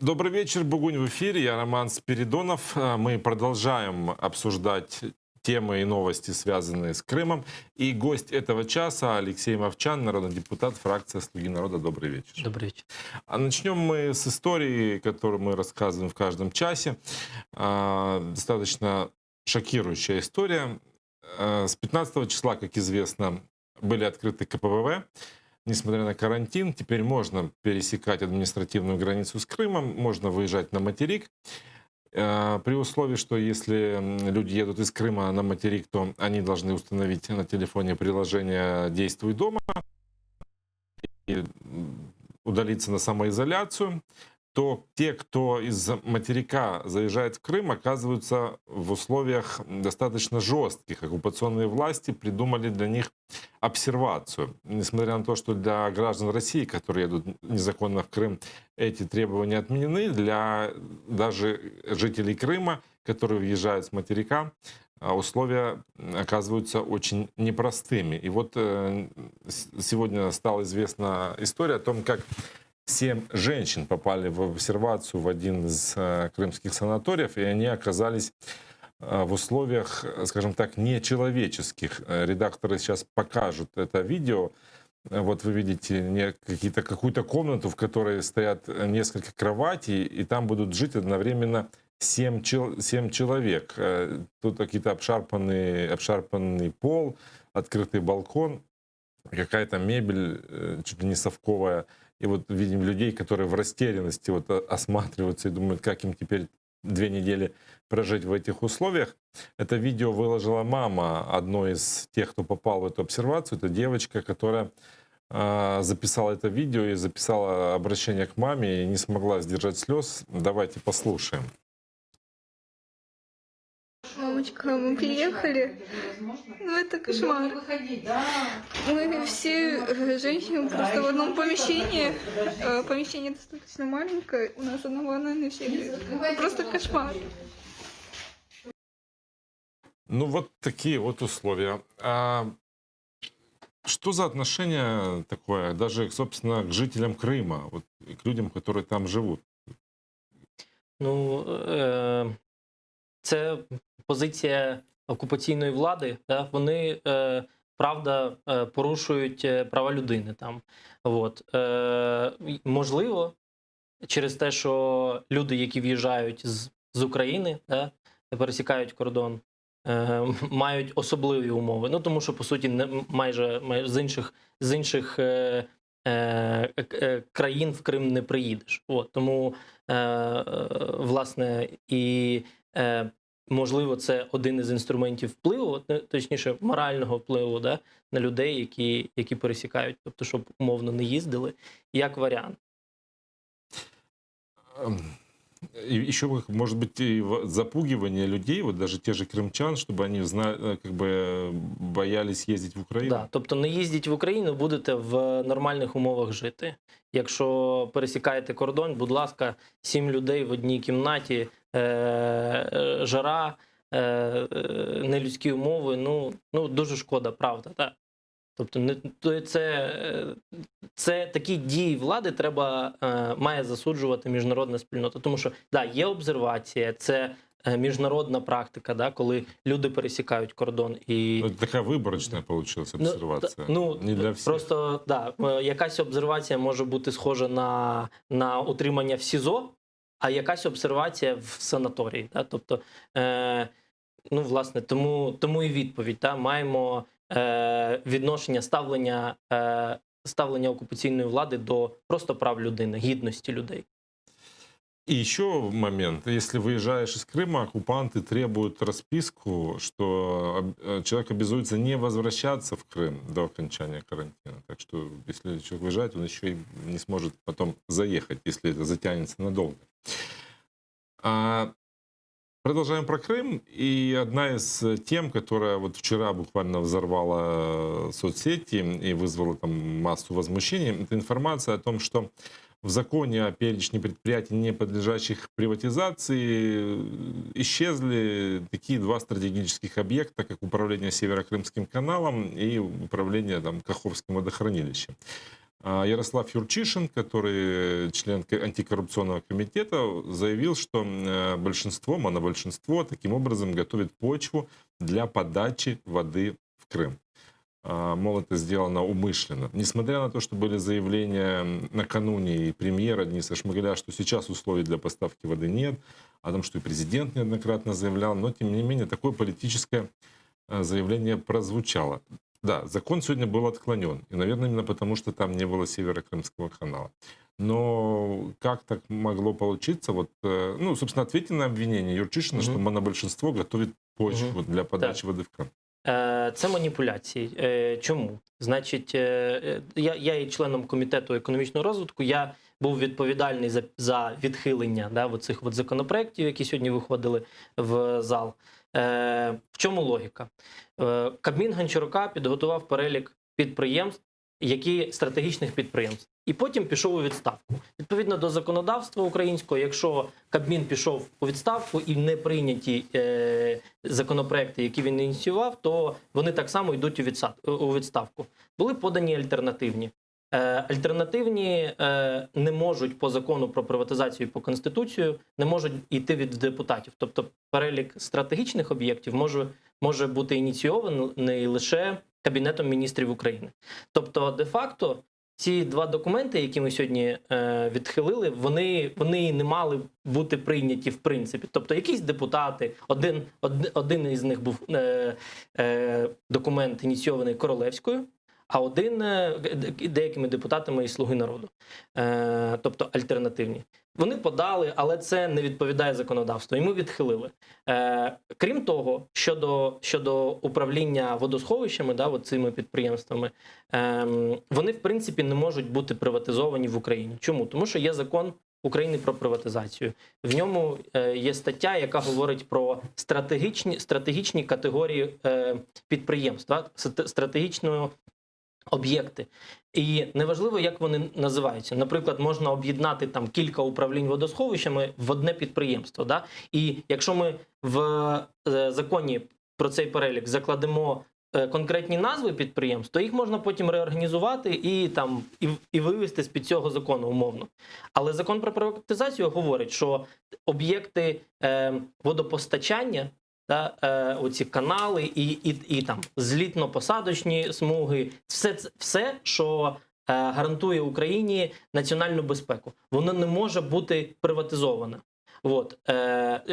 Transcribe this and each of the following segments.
Добрый вечер, Бугунь в эфире. Я Роман Спиридонов. Мы продолжаем обсуждать темы и новости, связанные с Крымом. И гость этого часа Алексей Мовчан, народный депутат, фракция «Слуги народа». Добрый вечер. Добрый вечер. А начнем мы с истории, которую мы рассказываем в каждом часе. Достаточно шокирующая история. С 15 числа, как известно, были открыты КПВВ. Несмотря на карантин, теперь можно пересекать административную границу с Крымом, можно выезжать на материк. При условии, что если люди едут из Крыма на материк, то они должны установить на телефоне приложение «Действуй дома» и удалиться на самоизоляцию, то те, кто из материка заезжает в Крым, оказываются в условиях достаточно жестких. Оккупационные власти придумали для них обсервацию. Несмотря на то, что для граждан России, которые едут незаконно в Крым, эти требования отменены, для даже жителей Крыма, которые въезжают с материка, условия оказываются очень непростыми. И вот сегодня стала известна история о том, как 7 женщин попали в обсервацию в один из крымских санаториев, и они оказались в условиях, скажем так, нечеловеческих. Редакторы сейчас покажут это видео. Вот вы видите какую-то комнату, в которой стоят несколько кроватей, и там будут жить одновременно 7 человек. Тут какие-то обшарпанный пол, открытый балкон, какая-то мебель чуть ли не совковая. И вот видим людей, которые в растерянности вот осматриваются и думают, как им теперь 2 недели прожить в этих условиях. Это видео выложила мама одной из тех, кто попал в эту обсервацию. Это девочка, которая записала это видео и записала обращение к маме и не смогла сдержать слез. Давайте послушаем. Мамочка, мы приехали. Ну, это кошмар. Мы все женщины просто в одном помещении. Помещение достаточно маленькое. У нас одна ванная на всех. Просто кошмар. Ну, вот такие вот условия. Что за отношение такое, даже, собственно, к жителям Крыма, вот, к людям, которые там живут? Ну, це позиція окупаційної влади. Да? Вони, правда, порушують права людини там. От. Можливо, через те, що люди, які в'їжджають з України, да, пересікають кордон, мають особливі умови. Ну, тому що, по суті, майже з інших країн в Крим не приїдеш. От. Тому, власне, і можливо, це один із інструментів впливу, точніше, морального впливу, да, на людей, які пересікають, тобто, щоб умовно не їздили, як варіант. И еще, может быть, и запугивание людей, вот даже те же крымчан, чтобы они как бы боялись ездить в Украину. Да, тобто не їздіть в Україну, будете в нормальних умовах жити. Якщо пересікаєте кордон, будь ласка, 7 людей в одній кімнаті, жара, нелюдські умови, ну дуже шкода, правда, так. Тобто це такі дії влади має засуджувати міжнародна спільнота. Тому що, да, є обсервація, це міжнародна практика, да, коли люди пересікають кордон. І... Ну, така виборочна вийшла обсервація, не для всіх. Просто, да, якась обсервація може бути схожа на утримання в СІЗО, а якась обсервація в санаторії. Да? Тобто, ну, власне, тому і відповідь. Да? Маємо відношення, ставлення окупаційної влади до просто прав людини, гідності людей. И еще момент. Если выезжаешь из Крыма, оккупанты требуют расписку, что человек обязуется не возвращаться в Крым до окончания карантина. Так что, если человек выезжает, он еще и не сможет потом заехать, если это затянется надолго. Продолжаем про Крым. И одна из тем, которая вот вчера буквально взорвала соцсети и вызвала там массу возмущений, это информация о том, что в законе о перечне предприятий, не подлежащих приватизации, исчезли такие 2 стратегических объекта, как управление Северокрымским каналом и управление там Каховским водохранилищем. Ярослав Юрчишин, который член антикоррупционного комитета, заявил, что большинство, монобольшинство таким образом готовит почву для подачи воды в Крым. Мол, это сделано умышленно. Несмотря на то, что были заявления накануне и премьера Дениса Шмыгаля, что сейчас условий для поставки воды нет, о том, что и президент неоднократно заявлял, но тем не менее такое политическое заявление прозвучало. Да, закон сегодня был отклонен, и, наверное, именно потому, что там не было Северо-Крымского канала. Но как так могло получиться? Вот, ну, собственно, ответьте на обвинение Юрчишина, что монобольшинство готовит почву для подачи воды в Крым. Це маніпуляції. Чому? Значить, я є членом комітету економічного розвитку, я був відповідальний за відхилення, да, оцих от законопроєктів, які сьогодні виходили в зал. В чому логіка? Кабмін Гончарука підготував перелік підприємств, які стратегічних підприємств. І потім пішов у відставку. Відповідно до законодавства українського, якщо Кабмін пішов у відставку і не прийняті законопроекти, які він ініціював, то вони так само йдуть у відставку. Були подані альтернативні. Альтернативні не можуть по закону про приватизацію і по Конституцію, не можуть йти від депутатів. Тобто перелік стратегічних об'єктів може бути ініційований лише Кабінетом міністрів України. Тобто, де-факто, ці два документи, які ми сьогодні відхилили, вони не мали бути прийняті в принципі. Тобто якісь депутати, один із них був документ ініційований Королевською, а один деякими депутатами із «Слуги народу», тобто альтернативні. Вони подали, але це не відповідає законодавству, і ми відхилили. Крім того, щодо управління водосховищами, да, цими підприємствами, вони, в принципі, не можуть бути приватизовані в Україні. Чому? Тому що є закон України про приватизацію. В ньому є стаття, яка говорить про стратегічні категорії підприємств, да, стратегічної об'єкти. І неважливо, як вони називаються. Наприклад, можна об'єднати там кілька управлінь водосховищами в одне підприємство. Да? І якщо ми в законі про цей перелік закладемо конкретні назви підприємств, то їх можна потім реорганізувати і вивести з-під цього закону умовно. Але закон про приватизацію говорить, що об'єкти водопостачання, оці канали і там злітно-посадочні смуги, все, що гарантує Україні національну безпеку, воно не може бути приватизоване. От.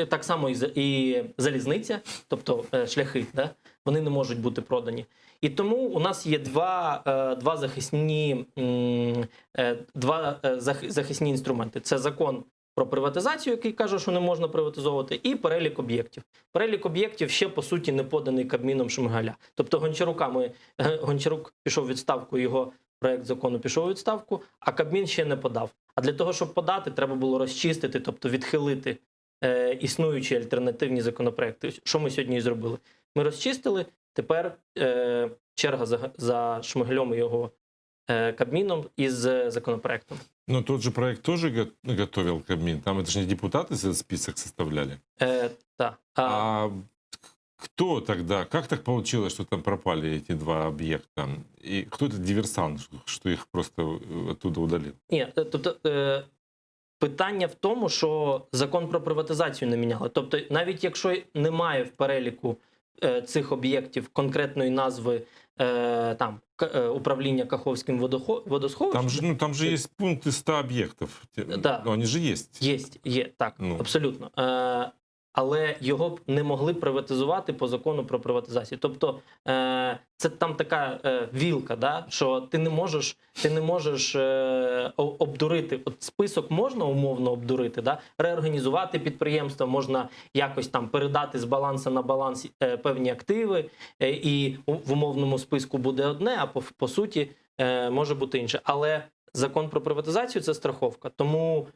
Так само і залізниця, тобто шляхи, да? Вони не можуть бути продані. І тому у нас є два захисні інструменти. Це закон про приватизацію, який каже, що не можна приватизовувати, і перелік об'єктів. Перелік об'єктів ще, по суті, не поданий Кабміном Шмигаля. Тобто Гончарук пішов у відставку, його проект закону пішов у відставку, а Кабмін ще не подав. А для того, щоб подати, треба було розчистити, тобто відхилити існуючі альтернативні законопроекти. Що ми сьогодні і зробили? Ми розчистили, тепер черга за Шмигалем і його Кабмином из законопроекта. Но тот же проект тоже готовил Кабмин. Там это же не депутаты этот список составляли. Да. А кто тогда? Как так получилось, что там пропали эти два объекта? И кто этот диверсант, что их просто оттуда удалил? Ні, тобто питання в тому, що закон про приватизацію не міняли. Тобто навіть якщо немає в переліку цих об'єктів конкретної назви управління Каховським водосховищем. Там же есть пункты 100 объектов. Да. Они же есть. Є, так, абсолютно. Але його б не могли приватизувати по закону про приватизацію. Тобто це там така вілка, да, що ти не можеш обдурити. От список можна умовно обдурити, да, реорганізувати підприємство, можна якось там передати з балансу на баланс певні активи, і в умовному списку буде одне, а по суті може бути інше. Але закон про приватизацію – це страховка. Тому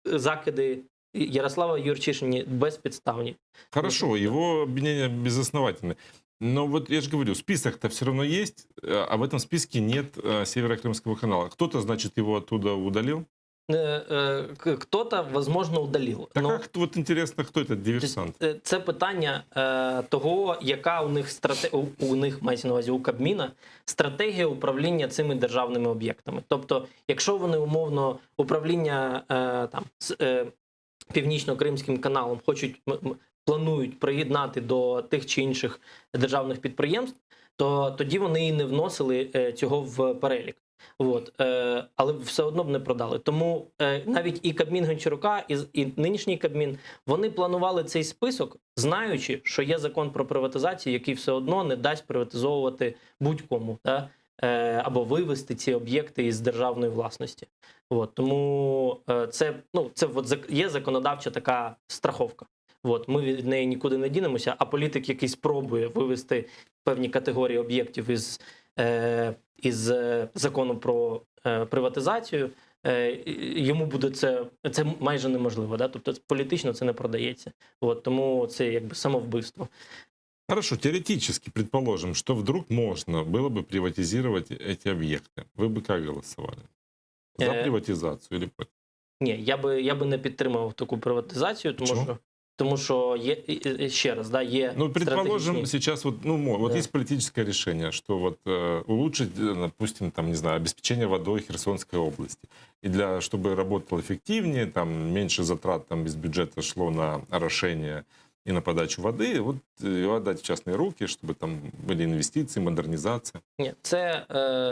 закиди Ярослава Юрчишина бесподставні. Хорошо, его обвинения безосновательны. Но вот я же говорю, список-то все равно есть, а в этом списке нет Северо-Крымского канала. Кто-то, значит, его оттуда удалил? кто-то, возможно, удалил. Так, Но вот интересно, кто этот диверсант? це питання того, яка у них у них, мається на увазі, у Кабміна стратегія управління цими державними об'єктами. Тобто, якщо вони умовно управління там Північно-Кримським каналом планують приєднати до тих чи інших державних підприємств, то тоді вони і не вносили цього в перелік. От, але все одно б не продали. Тому навіть і Кабмін Гончарука, і нинішній Кабмін, вони планували цей список, знаючи, що є закон про приватизацію, який все одно не дасть приватизовувати будь-кому, да? Або вивести ці об'єкти із державної власності. От, тому це є законодавча така страховка. От, ми від неї нікуди не дінемося, а політик, який спробує вивести певні категорії об'єктів із закону про приватизацію, йому буде це майже неможливо. Да? Тобто політично це не продається. От, тому це якби самовбивство. Хорошо, теоретически предположим, что вдруг можно было бы приватизировать эти объекты. Вы бы как голосовали? За приватизацию или против? Ні, я би не підтримував таку приватизацію, тому що є, ще раз, да, є предположим, сейчас вот есть политическое решение, что вот улучшить, допустим, там, не знаю, обеспечение водой Херсонской области. И чтобы работало эффективнее, там, меньше затрат там, из бюджета шло на орошение и на подачу воды, вот ее отдать в частные руки, чтобы там были інвестиції, модернізація. Ні, це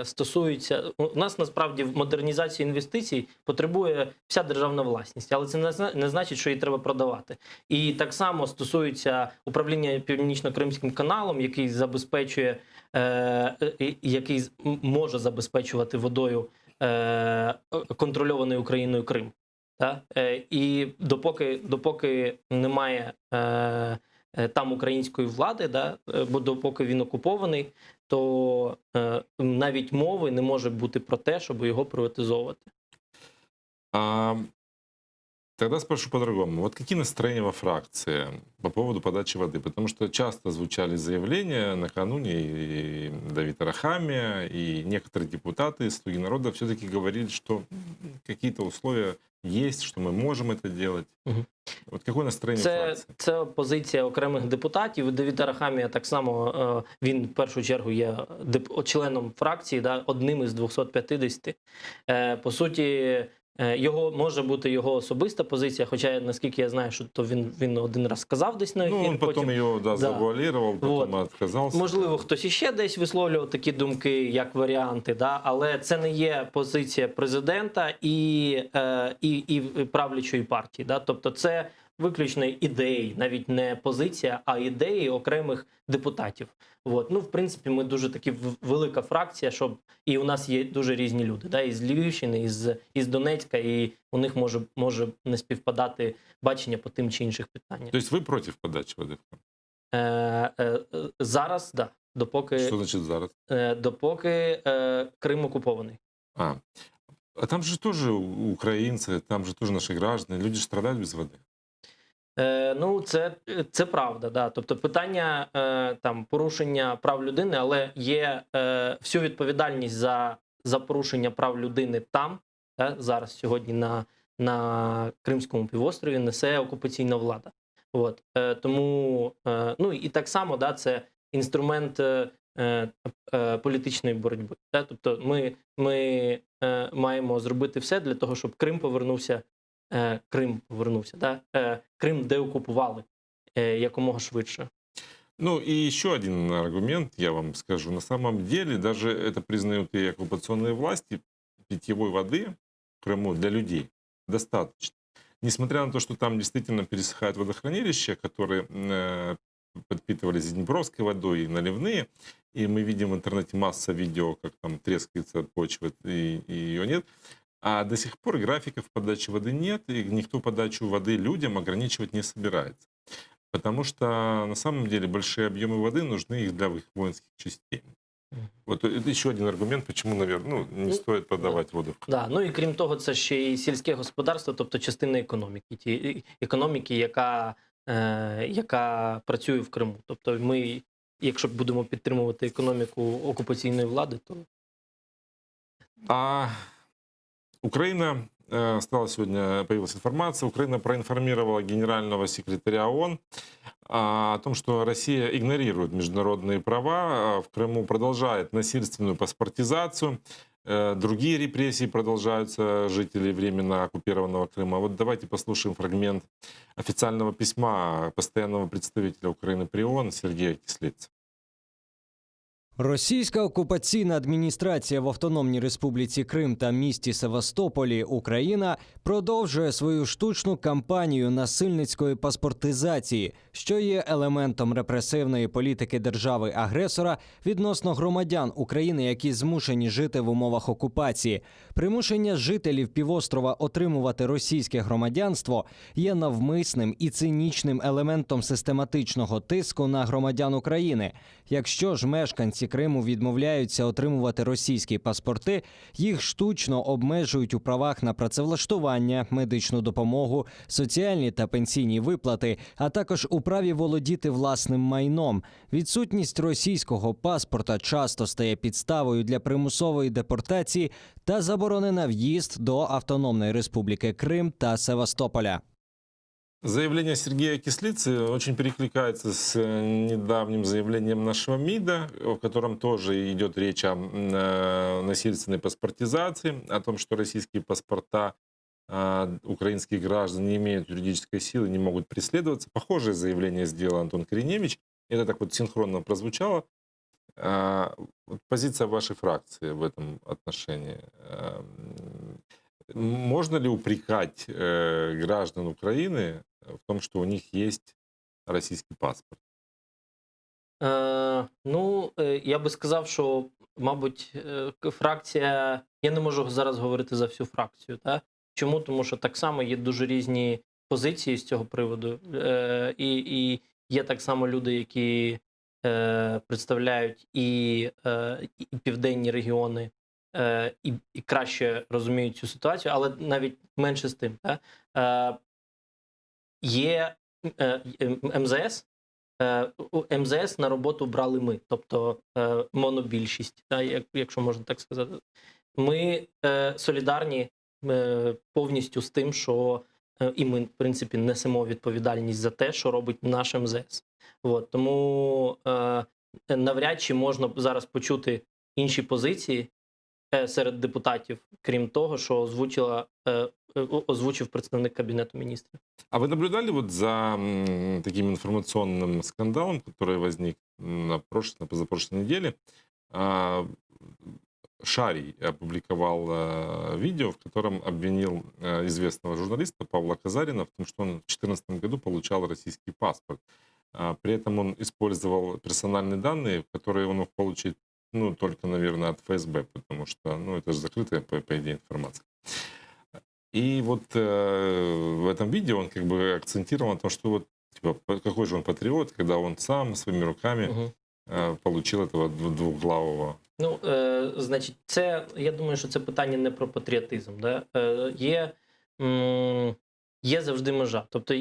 стосується... У нас, насправді, в модернізації інвестицій потребує вся державна власність, але це не значить, що її треба продавати. І так само стосується управління Північно-Кримським каналом, який забезпечує, який може забезпечувати водою контрольований Україною Крим. Так? І допоки немає там української влади, да, бо допоки він окупований, то навіть мови не може бути про те, щоб його приватизовувати. Тогда спрошу по-другому. Вот какие настроения во фракции по поводу подачи воды? Потому что часто звучали заявления накануне, и Давид Арахамия, и некоторые депутаты из «Слуги народа» все-таки говорили, что какие-то условия есть, что мы можем это делать. Угу. Вот какое настроение в фракции? Це позиція окремих депутатів. Давид Арахамія так само, він в першу чергу є членом фракції, да, одним із 250. По суті, може бути його особиста позиція, хоча, наскільки я знаю, що то він один раз сказав десь на ефір. Він потім його завуалірував, потім відказався. Можливо, хтось іще десь висловлював такі думки, як варіанти, да? Але це не є позиція президента і правлячої партії. Да? Тобто це виключно ідеї, навіть не позиція, а ідеї окремих депутатів. От. В принципі, ми дуже таки велика фракція, і у нас є дуже різні люди. Да? Із Львівщини, із Донецька, і у них може не співпадати бачення по тим чи інших питаннях. Тобто ви проти подачі води? Зараз, так. Да. Допоки, що значить зараз? Допоки Крим окупований. А там же теж українці, там же теж наші граждані, люди ж страдають без води. Це правда, да. Тобто питання там порушення прав людини, але є всю відповідальність за порушення прав людини там, да, зараз сьогодні на Кримському півострові несе окупаційна влада. От. Тому і так само, да, це інструмент політичної боротьби. Да? Тобто ми маємо зробити все для того, щоб Крим повернувся, да? Крим деокупували якомога швидше. И еще один аргумент, я вам скажу. На самом деле, даже это признают и оккупационные власти, питьевой воды в Крыму для людей достаточно. Несмотря на то, что там действительно пересыхают водохранилища, которые подпитывались Днепровской водой и наливные, и мы видим в интернете масса видео, как там трескается почва, и ее нет. А до сих пор графиков подачи воды нет, и никто подачу воды людям ограничивать не собирается. Потому что на самом деле большие объемы воды нужны их для воинских частей. Вот это еще один аргумент, почему, наверное, не стоит продавати воду. Да, і крім того, це ще й сільське господарство, тобто частина економіки, яка працює в Криму. Тобто ми, якщо будемо підтримувати економіку окупаційної влади, то... А Україна стала сегодня, появилась информация, Украина проинформировала генерального секретаря ООН о том, что Россия игнорирует международные права, в Крыму продолжает насильственную паспортизацию, другие репрессии продолжаются жителей временно оккупированного Крыма. Вот давайте послушаем фрагмент официального письма постоянного представителя Украины при ООН Сергея Кислицы. Російська окупаційна адміністрація в Автономній Республіці Крим та місті Севастополі, Україна, продовжує свою штучну кампанію насильницької паспортизації, що є елементом репресивної політики держави-агресора відносно громадян України, які змушені жити в умовах окупації. Примушення жителів півострова отримувати російське громадянство є навмисним і цинічним елементом систематичного тиску на громадян України. Якщо ж мешканці Криму відмовляються отримувати російські паспорти, їх штучно обмежують у правах на працевлаштування, медичну допомогу, соціальні та пенсійні виплати, а також у праві володіти власним майном. Відсутність російського паспорта часто стає підставою для примусової депортації та заборони на в'їзд до Автономної Республіки Крим та Севастополя. Заявление Сергея Кислицы очень перекликается с недавним заявлением нашего МИДа, в котором тоже идет речь о насильственной паспортизации, о том, что российские паспорта украинских граждан не имеют юридической силы, не могут преследоваться. Похожее заявление сделал Антон Кореневич. Это так вот синхронно прозвучало. Вот позиция вашей фракции в этом отношении. Можно ли упрекать граждан Украины в том, что у них есть российский паспорт? Я би сказав, що, мабуть, фракція... Я не можу зараз говорити за всю фракцію. Так? Чому? Тому що так само є дуже різні позиції з цього приводу. І є так само люди, які представляють і південні регіони, і краще розуміють цю ситуацію, але навіть менше з тим. Так? Є МЗС. МЗС на роботу брали ми, тобто монобільшість, якщо можна так сказати. Ми солідарні повністю з тим, що і ми, в принципі, несемо відповідальність за те, що робить наш МЗС. От, тому навряд чи можна зараз почути інші позиції серед депутатів, крім того, що озвучив представник Кабінету міністрів. А вы наблюдали вот за таким информационным скандалом, который возник на позапрошлой неделе? Шарий опубликовал видео, в котором обвинил известного журналиста Павла Казарина в том, что он в 2014 году получал российский паспорт. При этом он использовал персональные данные, которые он мог получить, только, наверное, от ФСБ, потому что, это же закрытая, по идее, информация. И вот в этом видео он как бы акцентировал на том, что вот, типа, какой же он патриот, когда он сам своими руками получил этого двухглавого. Значить, я думаю, що це питання не про патріотизм. Да? Є завжди межа. Тобто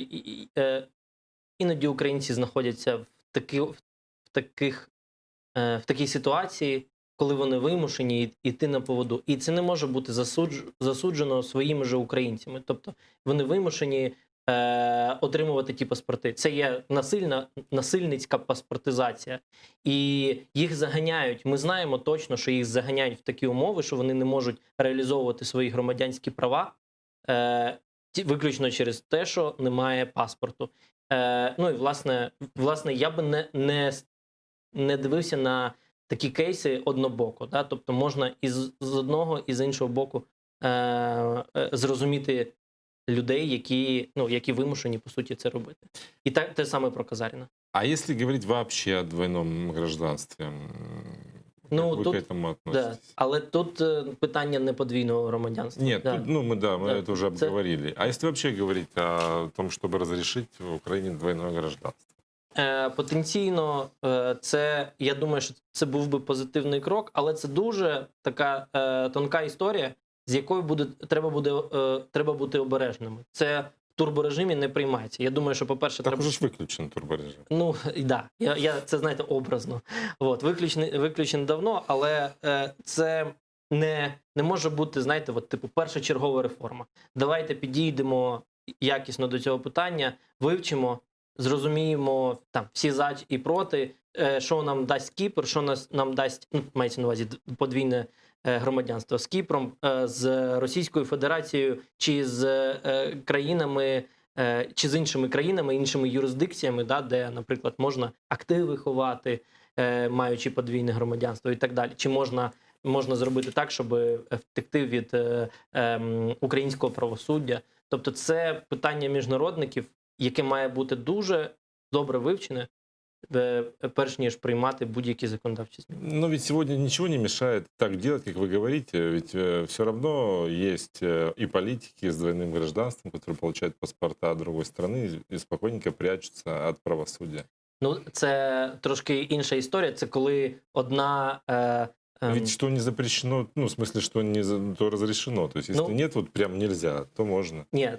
іноді українці знаходяться в такій ситуації, коли вони вимушені йти на поводу. І це не може бути засуджено своїми же українцями. Тобто вони вимушені отримувати ті паспорти. Це є насильницька паспортизація. І їх заганяють. Ми знаємо точно, що їх заганяють в такі умови, що вони не можуть реалізовувати свої громадянські права виключно через те, що немає паспорту. І, власне, я би не дивився на такі кейси однобоко. Да? Тобто можна і з одного, і з іншого боку зрозуміти людей, які вимушені, по суті, це робити. І те саме про Казаріна. А если говорить вообще о двойном гражданстве, как вы к этому относитесь? Да. Але тут питання не подвійного громадянства. Нет, тут, мы это уже обговорили. А если вообще говорить о том, чтобы разрешить в Украине двойное гражданство? Потенційно, я думаю, що це був би позитивний крок, але це дуже така тонка історія, з якою треба бути обережними. Це в турборежимі не приймається. Я думаю, що, по-перше, так уже ж виключен турборежим. Да. Це, знаєте, образно. Виключений давно, але це не може бути, знаєте, от, типу, першочергова реформа. Давайте підійдемо якісно до цього питання, вивчимо, зрозуміємо там всі за і проти, що нам дасть Кіпр, що нам дасть, ну, мається на увазі подвійне громадянство з Кіпром, з Російською Федерацією чи з країнами, чи з іншими країнами, іншими юрисдикціями, да, де, наприклад, можна активи ховати, маючи подвійне громадянство і так далі. Чи можна зробити так, щоб втекти від українського правосуддя. Тобто це питання міжнародників, яке має бути дуже добре вивчене, перш ніж приймати будь-які законодавчі зміни. Но ведь сегодня ничего не мешает так делать, как вы говорите. Ведь все равно есть и политики с двойным гражданством, которые получают паспорта другой страны и спокойненько прячутся от правосудия. Ну, це трошки інша історія. Це коли одна... Ведь что не запрещено, ну, в смысле, что то разрешено. То есть, если нет, вот прям нельзя, то можно. Ні,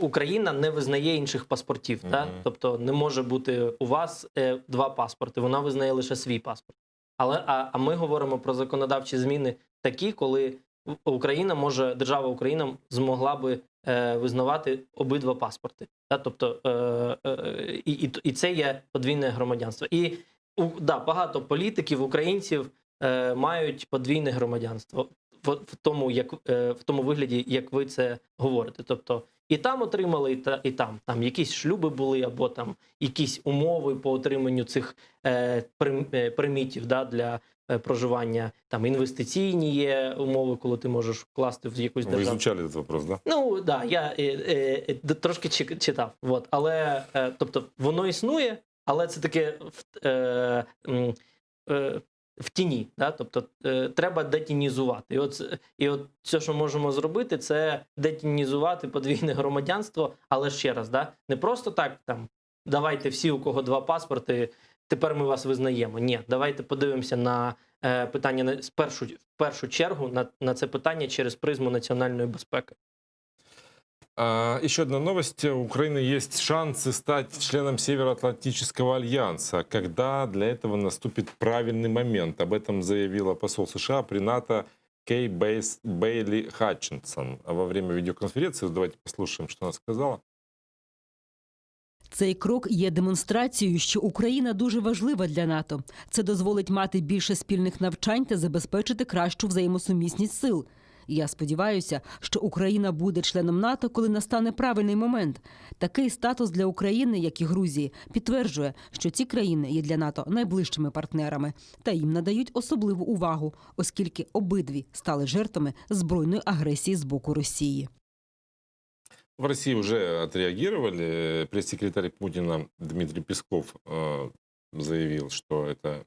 Україна не визнає інших паспортів. Та? Тобто не може бути у вас два паспорти, вона визнає лише свій паспорт. А ми говоримо про законодавчі зміни такі, коли держава Україна змогла би визнавати обидва паспорти. Та? Тобто, і це є подвійне громадянство. І багато політиків, українців, мають подвійне громадянство в тому вигляді, як ви це говорите. Тобто і там отримали, і там. Там якісь шлюби були, або там якісь умови по отриманню цих примітів, да, для проживання. Там інвестиційні є умови, коли ти можеш вкласти в якусь державу. Ви изучали этот вопрос, да? Ну, да, я трошки читав. Вот. Але, тобто, воно існує, але це таке в тіні, да? Тобто треба детінізувати. І от все, що можемо зробити, це детінізувати подвійне громадянство, але ще раз, да? Не просто так, там, давайте всі, у кого два паспорти, тепер ми вас визнаємо. Ні, давайте подивимося на питання в першу чергу на це питання через призму національної безпеки. Еще одна новость. У Украины есть шансы стать членом Североатлантического альянса, когда для этого наступит правильный момент. Об этом заявила посол США при НАТО Кей Бейли Хатчинсон во время видеоконференции. Давайте послушаем, что она сказала. Цей крок є демонстрацією, що Україна дуже важлива для НАТО. Це дозволить мати більше спільних навчань та забезпечити кращу взаємосумісність сил. Я сподіваюся, що Україна буде членом НАТО, коли настане правильний момент. Такий статус для України, як і Грузії, підтверджує, що ці країни є для НАТО найближчими партнерами. Та їм надають особливу увагу, оскільки обидві стали жертвами збройної агресії з боку Росії. В России уже отреагировали. Пресс-секретарь Путина Дмитрий Песков заявил, что это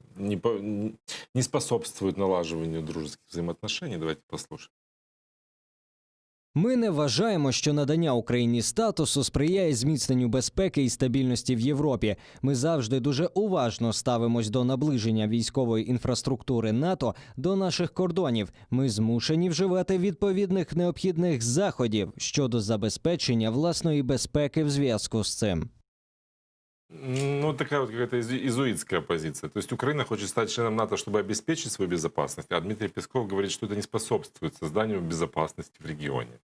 не способствует налаживанию дружеских взаимоотношений. Давайте послушаем. Ми не вважаємо, що надання Україні статусу сприяє зміцненню безпеки і стабільності в Європі. Ми завжди дуже уважно ставимось до наближення військової інфраструктури НАТО до наших кордонів. Ми змушені вживати відповідних необхідних заходів щодо забезпечення власної безпеки в зв'язку з цим. Ну, такая вот какая-то изуитская позиция. То есть Украина хочет стать членом НАТО, чтобы обеспечить свою безопасность, а Дмитрий Песков говорит, что это не способствует созданию безопасности в регионе.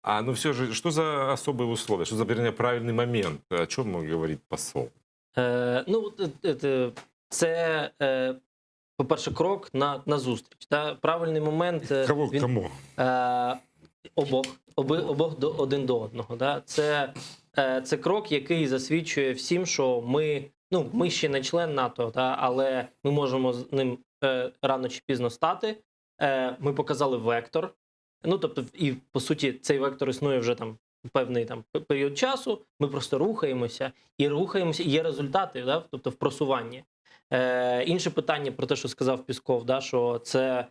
Но все же, что за особые условия, что за, вернее, правильный момент, о чем говорит посол? Це, по-перше, крок на зустріч. Правильний момент... Кому? Обох один до одного. Да? Це крок, який засвідчує всім, що ми ще не член НАТО, да? Але ми можемо з ним рано чи пізно стати. Ми показали вектор. Ну, тобто, і, по суті, цей вектор існує вже там певний там період часу. Ми просто рухаємося, і є результати, да? Тобто в просуванні. Інше питання про те, що сказав Пісков, да? Що це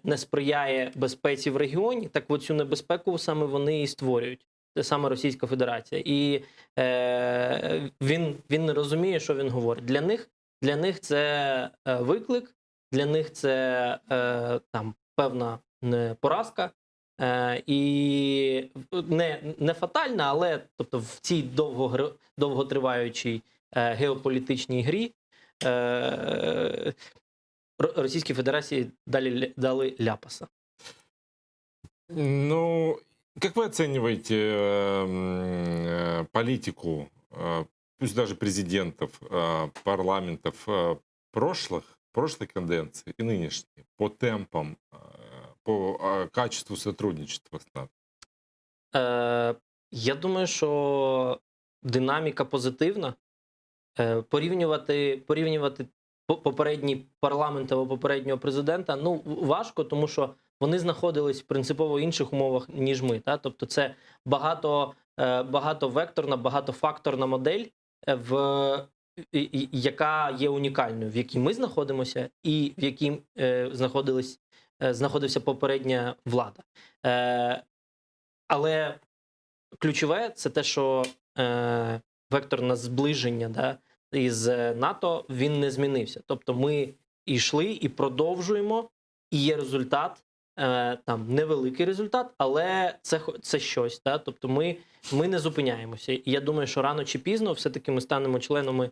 не сприяє безпеці в регіоні, так от цю небезпеку саме вони і створюють. Це саме Російська Федерація. І він не розуміє, що він говорить. Для них це виклик, для них це там певна поразка. І не фатальна, але тобто в цій довготриваючій геополітичній грі Російській Федерації дали ляпаса. Ну, как вы оцениваете политику, пусть даже президентов, парламентов прошлой каденции и нынешней по темпам, по качеству сотрудничества с НАТО? Я думаю, що динаміка позитивна. Порівнювати попередній парламент або попереднього президента, ну, важко, тому що вони знаходились в принципово інших умовах, ніж ми. Та? Тобто це багатовекторна, багатофакторна модель, яка є унікальною, в якій ми знаходимося і в якій знаходився попередня влада. Але ключове – це те, що вектор на зближення, да, із НАТО, він не змінився. Тобто ми йшли і продовжуємо, і є результат, там невеликий результат, але це щось. Да? Тобто ми не зупиняємося. І я думаю, що рано чи пізно все-таки ми станемо членами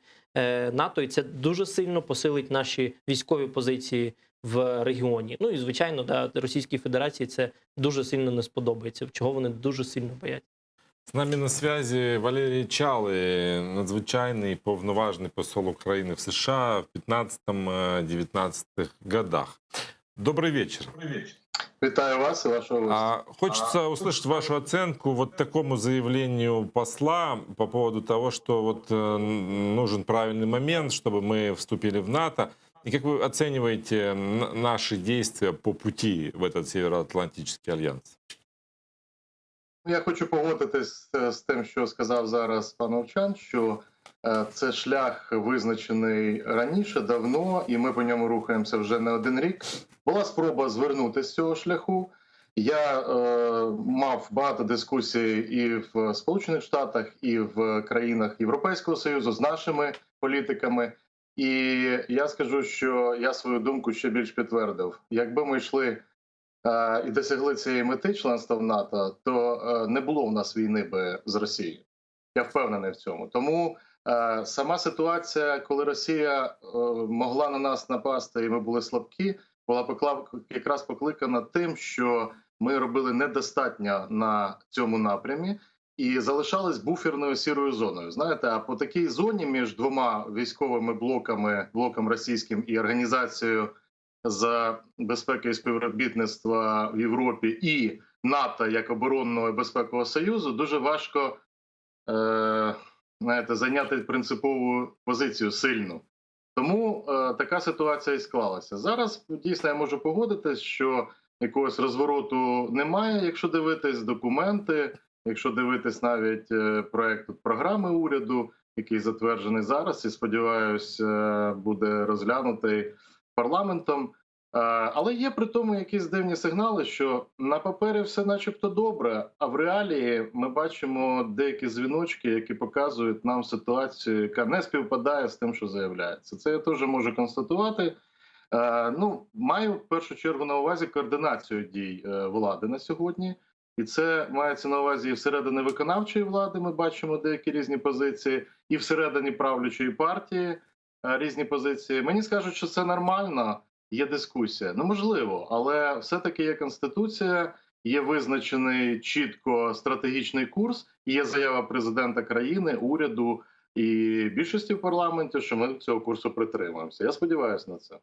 НАТО, і це дуже сильно посилить наші військові позиції в регіоні. Ну і, звичайно, да, Російській Федерації це дуже сильно не сподобається, чого вони дуже сильно бояться. С нами на связи Валерій Чалий, надзвичайний повноважний посол України в США в 15-19 годах. Добрый вечер. Витаю вас и вашего гостя. Хочется услышать вашу оценку вот такому заявлению посла по поводу того, что вот нужен правильный момент, чтобы мы вступили в НАТО. И как вы оцениваете наши действия по пути в этот Североатлантический альянс? Я хочу погодитись з тим, що сказав зараз пан Овчан, що це шлях визначений раніше, давно, і ми по ньому рухаємося вже не один рік. Була спроба звернути з цього шляху. Я мав багато дискусій і в Сполучених Штатах, і в країнах Європейського Союзу з нашими політиками. І я скажу, що я свою думку ще більш підтвердив. Якби ми йшли і досягли цієї мети членства в НАТО, то не було в нас війни би з Росією. Я впевнений в цьому. Тому сама ситуація, коли Росія могла на нас напасти і ми були слабкі, була якраз покликана тим, що ми робили недостатньо на цьому напрямі і залишались буферною сірою зоною. Знаєте, а по такій зоні між двома військовими блоками, блоком російським і Організацією з безпеки і співробітництва в Європі і НАТО як оборонного і безпекового союзу, дуже важко зайняти принципову позицію сильну. Тому така ситуація і склалася. Зараз дійсно я можу погодитись, що якогось розвороту немає, якщо дивитись документи, якщо дивитись навіть проект програми уряду, який затверджений зараз і, сподіваюсь, буде розглянутий парламентом. Але є при тому якісь дивні сигнали, що на папері все начебто добре, а в реалії ми бачимо деякі дзвіночки, які показують нам ситуацію, яка не співпадає з тим, що заявляється. Це я теж можу констатувати. Маю в першу чергу на увазі координацію дій влади на сьогодні. І це мається на увазі і всередині виконавчої влади ми бачимо деякі різні позиції, і всередині правлячої партії різні позиції. Мені скажуть, що це нормально. Є дискусія. Ну, можливо, але все-таки є Конституція, є визначений чітко стратегічний курс, і є заява президента країни, уряду і більшості в парламенті, що ми цього курсу притримуємося. Я сподіваюся на це.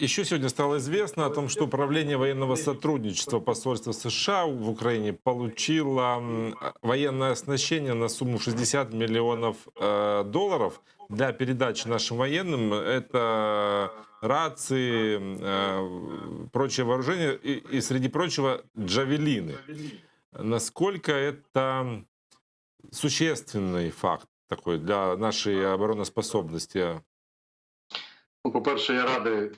Еще сегодня стало известно о том, что Управление военного сотрудничества посольства США в Украине получило военное оснащение на сумму 60 миллионов долларов для передачи нашим военным. Это рации, прочее вооружение и, среди прочего, джавелины. Насколько это существенный факт такой для нашей обороноспособности? По-перше, я радий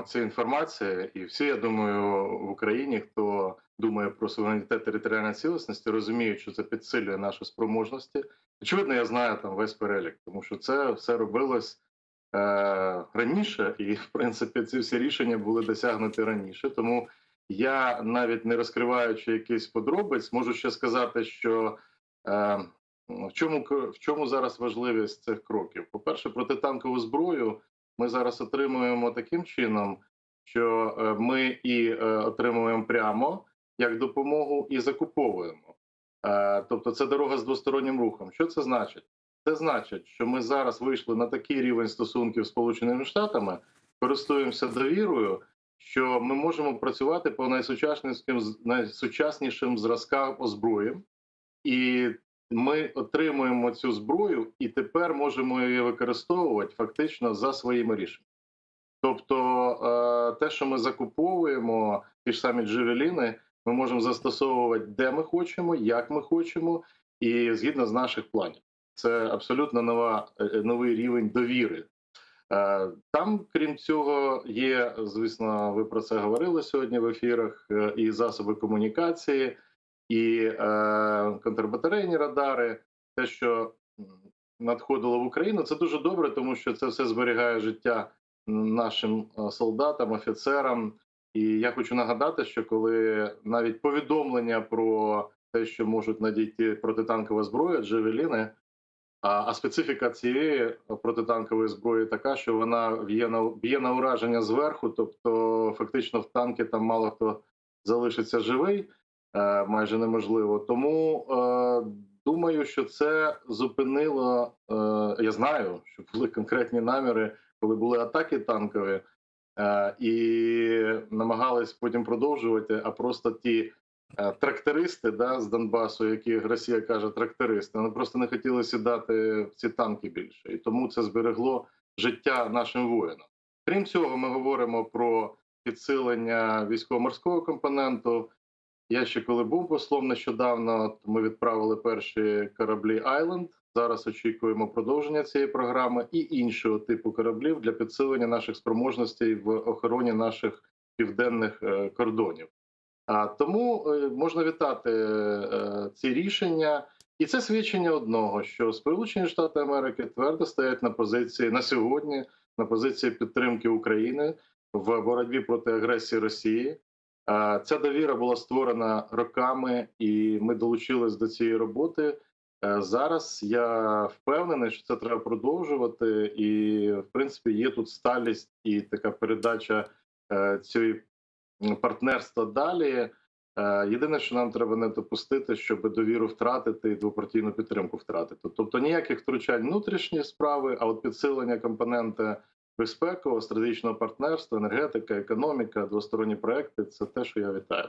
цій інформації, і всі, я думаю, в Україні, хто думає про суверенітет територіальної цілісності, розуміють, що це підсилює наші спроможності. Очевидно, я знаю там весь перелік, тому що це все робилось раніше, і, в принципі, ці всі рішення були досягнуті раніше. Тому я, навіть не розкриваючи якісь подробиць, можу ще сказати, що в чому зараз важливість цих кроків. По-перше, протитанкову зброю ми зараз отримуємо таким чином, що ми і отримуємо прямо як допомогу, і закуповуємо. Тобто це дорога з двостороннім рухом. Що це значить? Це значить, що ми зараз вийшли на такий рівень стосунків з Сполученими Штатами, користуємося довірою, що ми можемо працювати по найсучаснішим зразкам озброєнь, і ми отримуємо цю зброю і тепер можемо її використовувати фактично за своїми рішеннями. Тобто те, що ми закуповуємо, ті ж самі джавеліни, ми можемо застосовувати де ми хочемо, як ми хочемо і згідно з наших планів. Це абсолютно новий рівень довіри. Там, крім цього, є, звісно, ви про це говорили сьогодні в ефірах, і засоби комунікації, і контрбатарейні радари. Те, що надходило в Україну, це дуже добре, тому що це все зберігає життя нашим солдатам, офіцерам. І я хочу нагадати, що коли навіть повідомлення про те, що можуть надійти протитанкова зброя, джавеліни, а специфіка цієї протитанкової зброї така, що вона б'є на ураження зверху, тобто фактично в танки там мало хто залишиться живий, майже неможливо. Тому думаю, що це зупинило, я знаю, що були конкретні наміри, коли були атаки танкові, і намагались потім продовжувати, а просто ті трактористи з Донбасу, які Росія каже трактористи, вони просто не хотіли сідати в ці танки більше. І тому це зберегло життя нашим воїнам. Крім цього, ми говоримо про підсилення військово-морського компоненту. Я ще коли був послом нещодавно, ми відправили перші кораблі «Айленд». Зараз очікуємо продовження цієї програми і іншого типу кораблів для підсилення наших спроможностей в охороні наших південних кордонів. Тому можна вітати ці рішення. І це свідчення одного, що Сполучені Штати Америки твердо стоять на позиції на сьогодні, на позиції підтримки України в боротьбі проти агресії Росії. Ця довіра була створена роками, і ми долучились до цієї роботи. Зараз я впевнений, що це треба продовжувати, і, в принципі, є тут сталість і така передача цієї партнерства далі. Єдине, що нам треба не допустити, щоб довіру втратити і двопартійну підтримку втратити. Тобто ніяких втручань в внутрішні справи, а от підсилення компонента безпекового, стратегічного партнерства, енергетика, економіка, двосторонні проекти – це те, що я вітаю.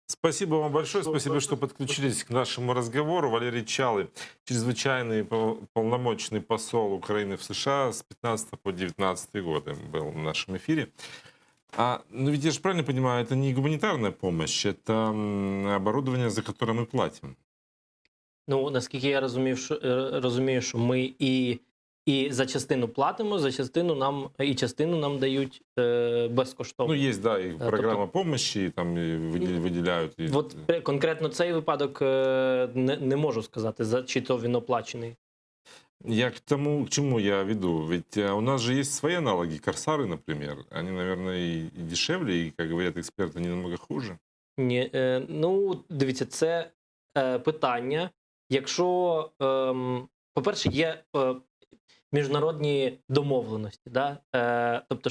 Спасибо вам большое. Спасибо, что подключились к нашему разговору. Валерий Чалый, чрезвычайный полномочный посол Украины в США с 15 по 19 годы был в нашем эфире. Но ведь я же правильно понимаю, это не гуманитарная помощь, это оборудование, за которое мы платим. Ну, наскільки я розумію, що ми і за частину платимо, за частину нам дають безкоштовно. Ну, есть, да, и программа помощи, и там и выделяют. И... От конкретно цей випадок не можу сказати, чи то він оплачений. Я к чему я веду? Ведь у нас же есть свои аналоги, корсары, например. Они, наверное, и дешевле, и, как говорят эксперты, не намного хуже. Ні, ну, дивіться, це питання. Якщо, по-перше, є міжнародні домовленості. Да? Тобто,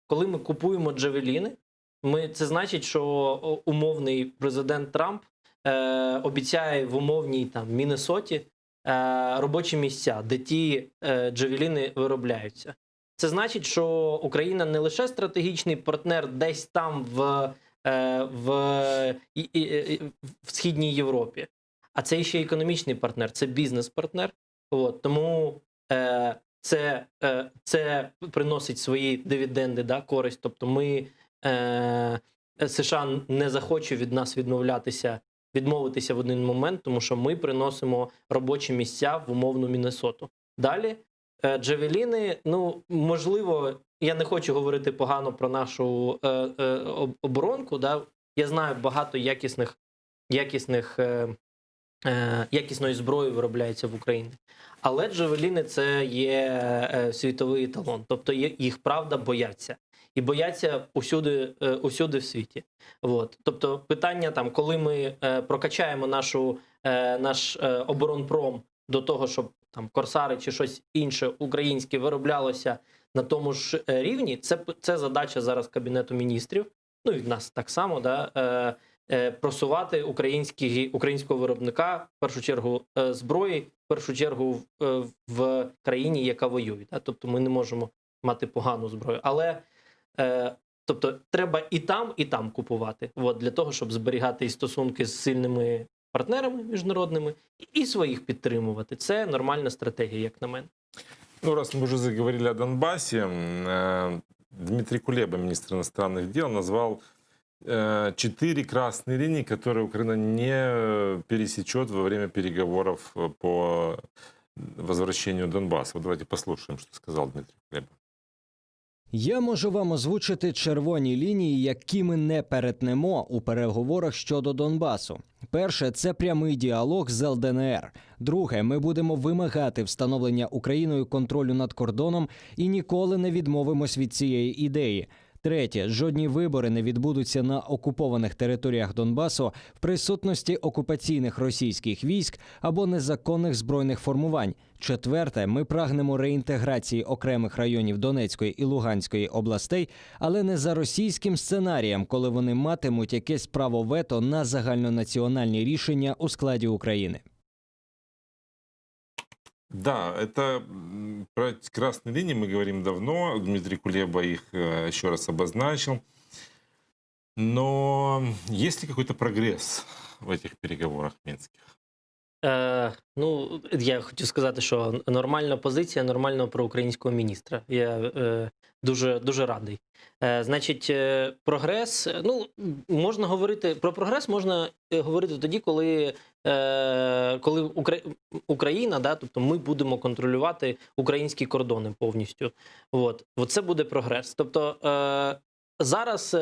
коли ми купуємо джавеліни, це значить, що умовний президент Трамп обіцяє в умовній Міннесоті робочі місця, де ті джавеліни виробляються. Це значить, що Україна не лише стратегічний партнер десь там в Східній Європі, а це ще економічний партнер, це бізнес-партнер. Тому це приносить свої дивіденди, да, користь. Тобто США не захоче від нас відмовитися в один момент, тому що ми приносимо робочі місця в умовну Міннесоту. Далі, джавеліни, ну, можливо, я не хочу говорити погано про нашу оборонку, да? Я знаю багато якісної зброї виробляється в Україні. Але джавеліни – це є світовий еталон. Тобто їх, правда, бояться. І бояться усюди в світі. Тобто питання, коли ми прокачаємо наш оборонпром до того, щоб корсари чи щось інше українське вироблялося на тому ж рівні. Це задача зараз Кабінету міністрів, ну і в нас так само, да, просувати українського виробника, в першу чергу зброї, в першу чергу в країні, яка воює. Да? Тобто ми не можемо мати погану зброю. Але тобто треба і там купувати, от, для того, щоб зберігати і стосунки з сильними партнерами міжнародними, і своїх підтримувати. Це нормальна стратегія, як на мене. Ну, раз мы уже заговорили о Донбассе, Дмитрий Кулеба, министр иностранных дел, назвал 4 красные линии, которые Украина не пересечет во время переговоров по возвращению Донбасса. Вот давайте послушаем, что сказал Дмитрий Кулеба. Я можу вам озвучити червоні лінії, які ми не перетнемо у переговорах щодо Донбасу. Перше – це прямий діалог з ЛДНР. Друге – ми будемо вимагати встановлення Україною контролю над кордоном і ніколи не відмовимось від цієї ідеї. Третє – жодні вибори не відбудуться на окупованих територіях Донбасу в присутності окупаційних російських військ або незаконних збройних формувань. Четверте – ми прагнемо реінтеграції окремих районів Донецької і Луганської областей, але не за російським сценарієм, коли вони матимуть якесь право вето на загальнонаціональні рішення у складі України. Да, это про красные линии мы говорим давно. Дмитрий Кулеба их еще раз обозначил. Но есть ли какой-то прогресс в этих переговорах минских? Ну, я хочу сказати, що нормальна позиція нормального проукраїнського міністра. Я дуже, дуже радий. Значить, прогрес, ну, можна говорити, про прогрес можна говорити тоді, коли Україна, да, тобто ми будемо контролювати українські кордони повністю. От це буде прогрес. Тобто зараз,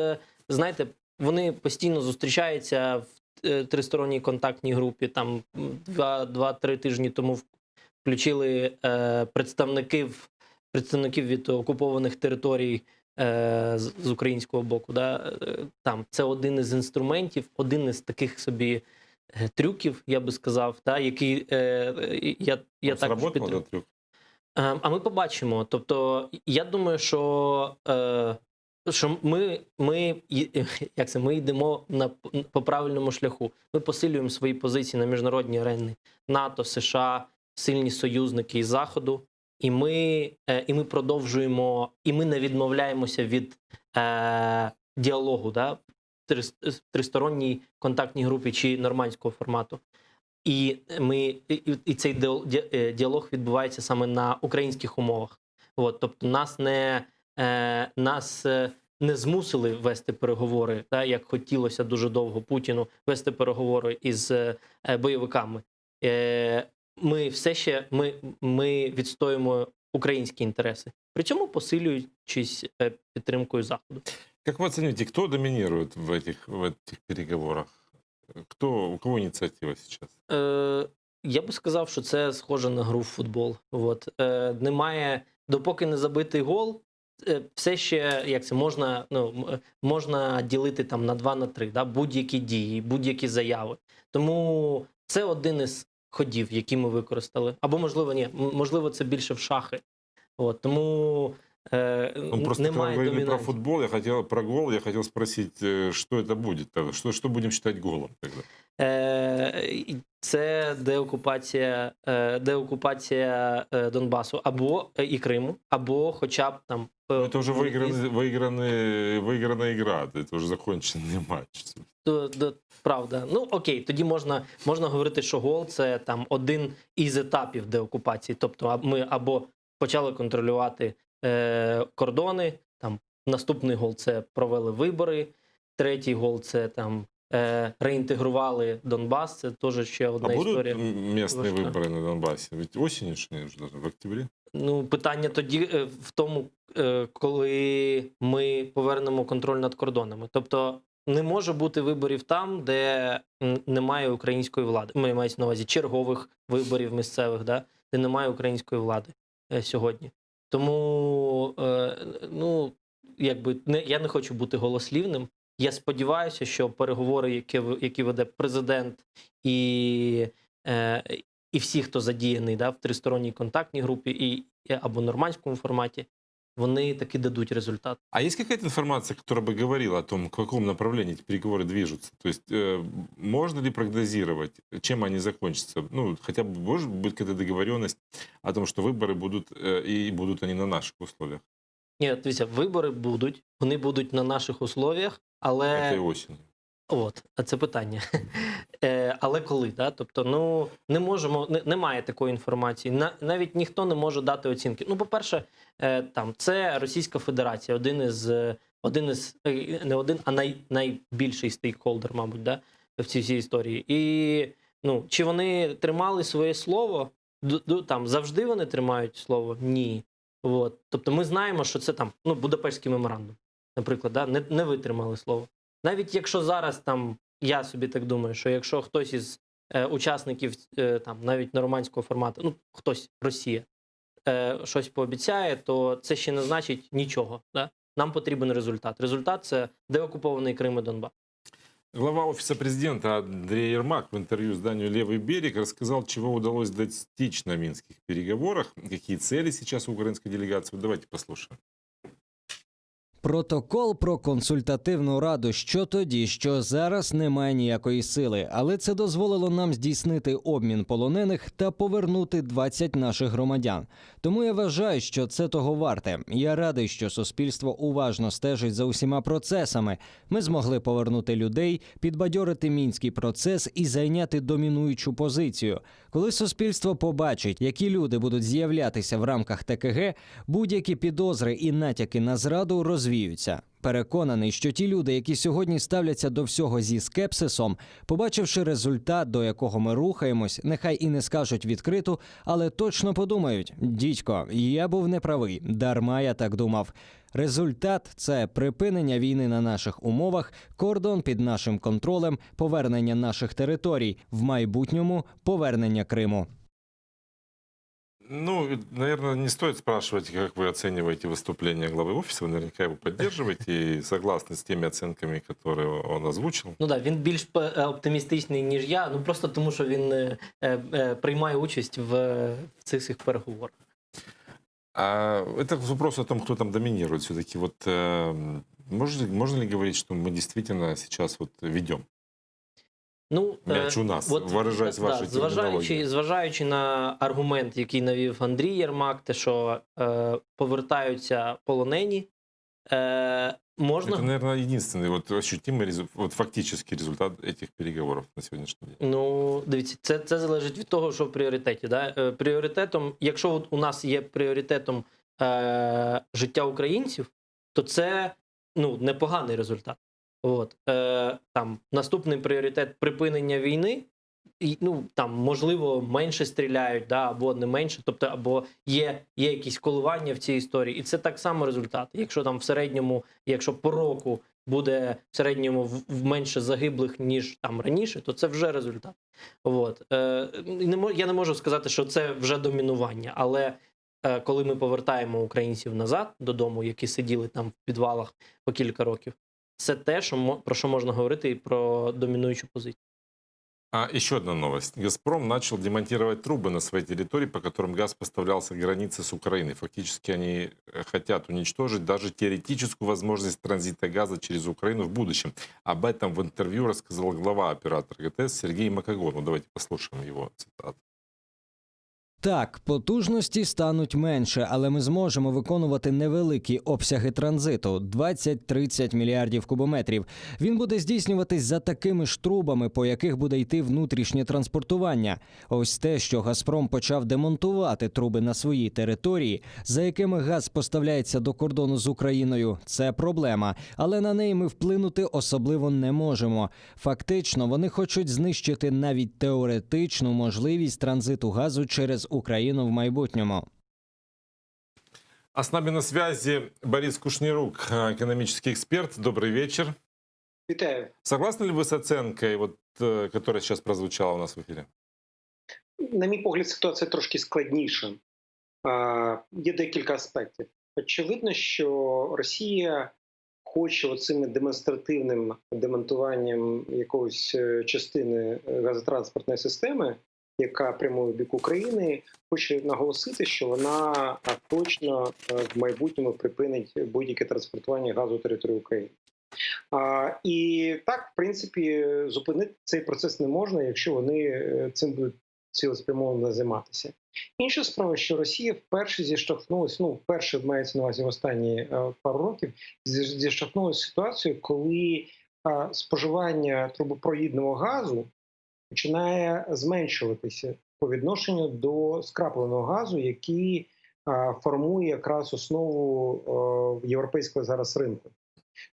знаєте, вони постійно зустрічаються в тристоронній контактній групі, там 2-3 тижні тому включили представників від окупованих територій з українського боку. Да? Там це один із інструментів, один із таких собі трюків, я би сказав, да? Який я також підтримую. Трюк? А ми побачимо. Тобто, я думаю, що ми йдемо по правильному шляху. Ми посилюємо свої позиції на міжнародній арені. НАТО, США, сильні союзники із Заходу. І ми продовжуємо, і ми не відмовляємося від діалогу, да, в тристоронній контактній групі чи нормандського формату. І цей діалог відбувається саме на українських умовах. От, тобто нас не змусили вести переговори, да, як хотілося дуже довго Путіну вести переговори із бойовиками. Ми все ще ми відстоюємо українські інтереси, при цьому посилюючись підтримкою Заходу. Как вы оцените, кто доминирует в этих переговорах? У кого инициатива сейчас? Я би сказав, що це схоже на гру в футбол. От. Немає, допоки не забитий гол, все ще, як це, можна ділити там на 2, на 3, да? Будь-які дії, будь-які заяви. Тому це один із ходів, які ми використали. Або, можливо, ні. Можливо, це більше в шахи. От, тому Просто немає когда говорили про домінантів. футбол, про гол, я хотел спросить, что это будет? Что будем считать голом тогда? Це деокупація Донбасу або і Криму, або хоча б там... Это уже выигранная игра, это уже законченный матч. Правда. Ну, окей, тоді можна говорити, що гол – це там один із етапів деокупації. Тобто ми або почали контролювати кордони, там наступний гол – це провели вибори, третій гол – це там реінтегрували Донбас, це теж ще одна історія. А будуть місцеві вибори на Донбасі? Ведь осінню ж не вже, в октябрі? Ну, питання тоді в тому, коли ми повернемо контроль над кордонами. Тобто не може бути виборів там, де немає української влади. Ми маємо на увазі чергових виборів місцевих, да? Де немає української влади сьогодні. Тому, ну, якби, я не хочу бути голослівним. Я сподіваюся, що переговори, які веде президент і всі, хто задіяний, да, в тристоронній контактній групі або нормандському форматі, вони таки дадуть результат. А есть какая-то информация, которая бы говорила о том, в каком направлении эти переговоры движутся? То есть можно ли прогнозировать, чем они закончатся? Ну, хотя бы может быть какая-то договоренность о том, что выборы будут, и будут они на наших условиях Ні, дивіться, вибори будуть, вони будуть на наших условіях, але... этой осенью? От, а це питання. Але коли, да? Тобто, ну, не можемо, немає такої інформації. Навіть ніхто не може дати оцінки. Ну, по-перше, там, це Російська Федерація, не один, а найбільший стейкхолдер, мабуть, да? В цій всій історії. І, ну, чи вони тримали своє слово? Там, завжди вони тримають слово? Ні. От. Тобто, ми знаємо, що це там, ну, Будапештський меморандум, наприклад, да? Не витримали слово. Навіть якщо зараз там, я собі так думаю, що якщо хтось із учасників там навіть нормандського формату, ну хтось, Росія, щось пообіцяє, то це ще не значить нічого. Да? Нам потрібен результат. Результат – це деокупований Крим і Донбас. Глава Офиса президента Андрей Ермак в интервью изданию «Левый берег» рассказал, чего удалось достичь на минских переговорах, какие цели сейчас у украинской делегации. Давайте послушаем. Протокол про консультативну раду що тоді, що зараз немає ніякої сили, але це дозволило нам здійснити обмін полонених та повернути 20 наших громадян. Тому я вважаю, що це того варте. Я радий, що суспільство уважно стежить за усіма процесами. Ми змогли повернути людей, підбадьорити мінський процес і зайняти домінуючу позицію. Коли суспільство побачить, які люди будуть з'являтися в рамках ТКГ, будь-які підозри і натяки на зраду розвіються. Переконаний, що ті люди, які сьогодні ставляться до всього зі скепсисом, побачивши результат, до якого ми рухаємось, нехай і не скажуть відкрито, але точно подумають: «Дідько, я був неправий, дарма я так думав». Результат – це припинення війни на наших умовах, кордон під нашим контролем, повернення наших територій, в майбутньому – повернення Криму. Ну, наверное, не стоит спрашивать, как вы оцениваете выступление главы офиса. Вы наверняка его поддерживаете и согласны с теми оценками, которые он озвучил. Ну так, він більш оптимістичний, ніж я, ну просто тому, що він приймає участь в цих всіх переговорах. Это вопрос о том, кто там доминирует. Все-таки вот можно ли говорить, что мы действительно сейчас вот ведем? Ну, мяч у нас, выражаясь вашей термінологією. Зважаючи на аргумент, який навів Андрій Єрмак, те, що повертаються полонені, можна... Это, наверное, единственный вот ощутимый, вот фактический результат этих переговоров на сьогоднішній день. Ну, дивіться, це залежить від того, що в пріоритеті. Да? Пріоритетом, якщо у нас є пріоритетом життя українців, то це, ну, непоганий результат. От, там, наступний пріоритет – припинення війни, і, ну, там, можливо, менше стріляють, да, або не менше, тобто, або є якісь коливання в цій історії, і це так само результат. Якщо там в середньому, якщо по року буде в середньому менше загиблих, ніж там раніше, то це вже результат. От. Я не можу сказати, що це вже домінування, але коли ми повертаємо українців назад додому, які сиділи там в підвалах по кілька років, це те, про що можна говорити і про домінуючу позицію. Еще одна новость. «Газпром» начал демонтировать трубы на своей территории, по которым газ поставлялся к границе с Украиной. Фактически они хотят уничтожить даже теоретическую возможность транзита газа через Украину в будущем. Об этом в интервью рассказал глава оператора ГТС Сергей Макогон. Давайте послушаем его цитату. Так, потужності стануть менше, але ми зможемо виконувати невеликі обсяги транзиту – 20-30 мільярдів кубометрів. Він буде здійснюватись за такими ж трубами, по яких буде йти внутрішнє транспортування. Ось те, що «Газпром» почав демонтувати труби на своїй території, за якими газ поставляється до кордону з Україною – це проблема. Але на неї ми вплинути особливо не можемо. Фактично, вони хочуть знищити навіть теоретичну можливість транзиту газу через Украину в майбутньому. А с нами на связи Борис Кушнирук, экономический эксперт. Добрый вечер. Вітаю. Согласны ли вы с оценкой, вот, которая сейчас прозвучала у нас в ефірі? На мій погляд, ситуація трошки складніша. Є декілька аспектів. Очевидно, що Росія хоче оцим демонстративним демонтуванням якоїсь частини газотранспортної системи яка прямує в бік України, хоче наголосити, що вона точно в майбутньому припинить будь-яке транспортування газу території України. І так, в принципі, зупинити цей процес не можна, якщо вони цим будуть цілеспрямовано займатися. Інша справа, що Росія вперше зіштовхнулася, вперше мається на увазі в останні пару років, зіштовхнулася з ситуацією, коли споживання трубопровідного газу починає зменшуватися по відношенню до скрапленого газу, який формує якраз основу європейського зараз ринку.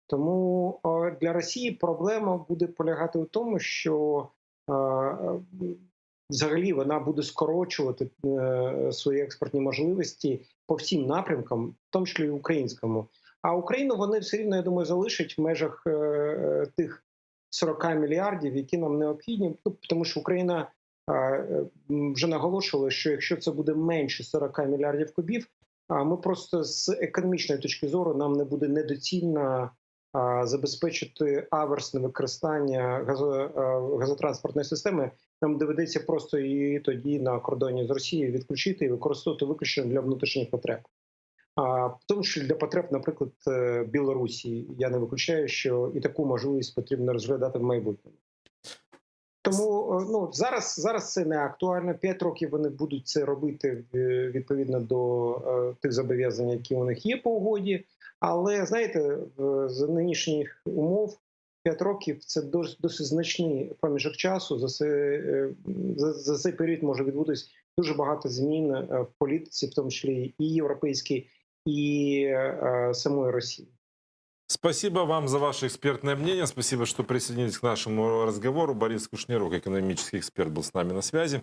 Тому для Росії проблема буде полягати в тому, що взагалі вона буде скорочувати свої експортні можливості по всім напрямкам, в тому числі і українському. А Україну вони все рівно, я думаю, залишать в межах тих 40 мільярдів, які нам необхідні, тому що Україна вже наголошувала, що якщо це буде менше 40 мільярдів кубів, ми просто з економічної точки зору нам не буде недоцільно забезпечити аверсне використання газотранспортної системи. Нам доведеться просто її тоді на кордоні з Росією відключити і використовувати виключно для внутрішніх потреб. В тому числі для потреб, наприклад, Білорусі. Я не виключаю, що і таку можливість потрібно розглядати в майбутньому. Тому зараз це не актуально. 5 років вони будуть це робити відповідно до тих зобов'язань, які у них є по угоді. Але, знаєте, за нинішніх умов 5 років – це досить значний проміжок часу. За цей період може відбутись дуже багато змін в політиці, в тому числі і європейській, і самої Росії. Спасибо вам за ваше экспертное мнение. Спасибо, что присоединились к нашему разговору. Борис Кушниров, экономический эксперт, был с нами на связи.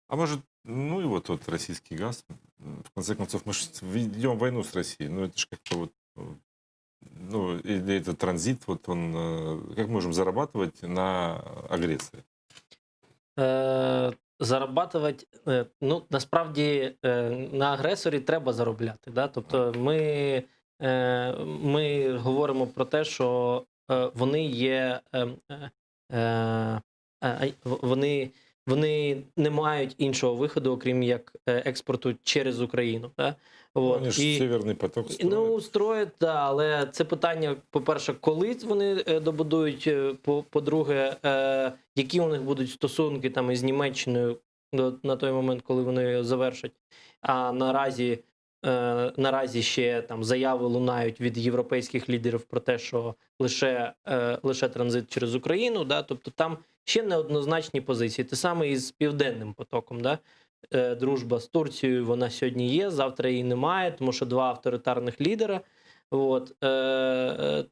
А может, и вот тот российский газ. В конце концов, мы же ведем войну с Россией. Это же как-то вот... или этот транзит, как можем зарабатывать на агрессии? Зарабатувати, насправді на агресорі треба заробляти. Да? Тобто ми говоримо про те, що вони є, вони не мають іншого виходу, окрім як експорту через Україну. Да? Вони ж Северний поток строять. Строять, але це питання, по-перше, коли вони добудують, по-друге, які у них будуть стосунки там із Німеччиною на той момент, коли вони завершать. А наразі ще там заяви лунають від європейських лідерів про те, що лише транзит через Україну, да? Тобто там ще неоднозначні позиції. Те саме і з Південним потоком, да? Дружба з Турцією, вона сьогодні є, завтра її немає, тому що 2 авторитарних лідера.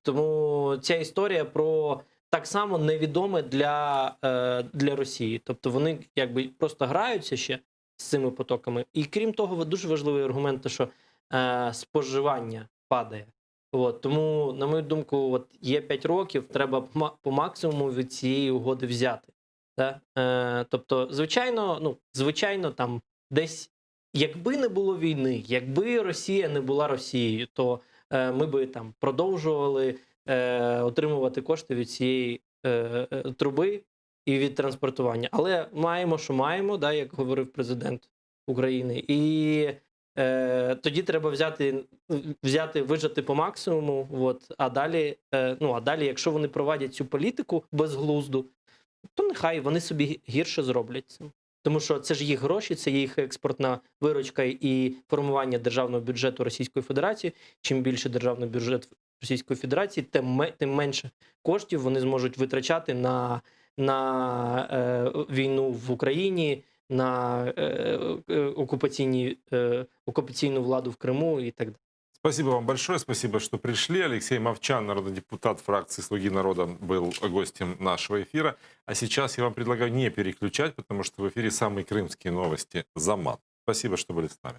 Тому ця історія про так само невідоме для Росії. Тобто вони якби просто граються ще з цими потоками. І крім того, дуже важливий аргумент, що споживання падає. Тому, на мою думку, є 5 років, треба по максимуму від цієї угоди взяти. Да? Тобто, звичайно, там десь, якби не було війни, якби Росія не була Росією, то ми би там продовжували отримувати кошти від цієї труби і від транспортування. Але маємо, що маємо, да, як говорив президент України. І тоді треба вижати по максимуму. А далі, якщо вони провадять цю політику безглузду, то нехай вони собі гірше зроблять це. Тому що це ж їх гроші, це їх експортна виручка і формування державного бюджету Російської Федерації. Чим більше державний бюджет Російської Федерації, тим менше коштів вони зможуть витрачати на війну в Україні, на окупаційну владу в Криму і так далі. Спасибо вам большое, спасибо, что пришли. Алексей Мовчан, народный депутат фракции «Слуги народа», был гостем нашего эфира. А сейчас я вам предлагаю не переключать, потому что в эфире самые крымские новости. Замат. Спасибо, что были с нами.